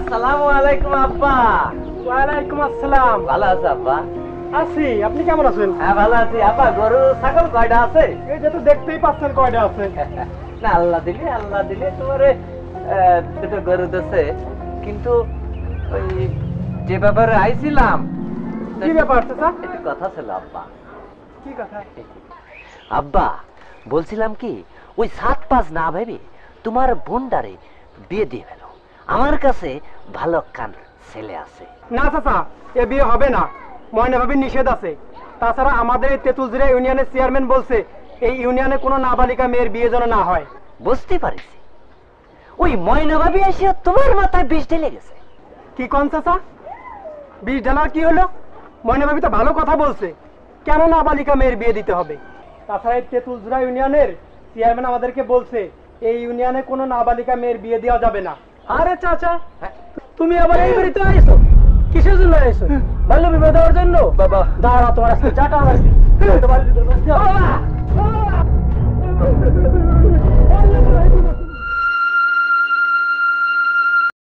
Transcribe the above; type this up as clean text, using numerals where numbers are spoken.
আসসালামু আলাইকুম আব্বা। ওয়ালাইকুম আসসালাম। ভালো আছে আব্বা? আছি, আপনি কেমন আছেন? হ্যাঁ ভালো আছি আব্বা। গরু ছাগল কয়টা আছে? এই যে তো দেখতেই পাচ্ছেন কয়টা আছে। না আল্লাহ দিলে তোমার দুটো গরু দিছে, কিন্তু ওই যে ব্যাপারে আইছিলাম। কি ব্যাপার চাচা? একটু কথা ছিল আব্বা। কি কথা? আব্বা বলছিলাম কি, ওই 7-5 না ভেবে তোমার বোনটারে বিয়ে দিয়ে ফেলো। আমার কাছে ভালো কান ছেলে আছে। না চাচা, এ বিয়ে হবে না। ময়না ভাবির নিষেধ আছে। তাছাড়া আমাদের এই তেঁতুলজুড়া ইউনিয়নের চেয়ারম্যান বলছে এই ইউনিয়নে কোনো নাবালিকা মেয়ের বিয়ে যেন না হয়। বুঝতে পারিছি, ওই ময়না ভাবি এসে তোমার মাথায় বিষ ঢেলে গেছে। কি কোন চাচা? বিষ ঢালার কি হলো? ময়না ভাবি তো ভালো কথা বলছে। কেন নাবালিকা মেয়ের বিয়ে দিতে হবে? তাছাড়া এই তেঁতুলজুড়া ইউনিয়নের চেয়ারম্যান আমাদেরকে বলছে এই ইউনিয়নে কোনো নাবালিকা মেয়ের বিয়ে দেওয়া যাবে না। আরে চাচা, তুমি আবার এই বাড়িতে আইছো? কিসের জন্য আইছো? বাল্য বিবাহ দেওয়ার জন্য? বাবা দাঁড়া, তোমার আজকে চাটা আমার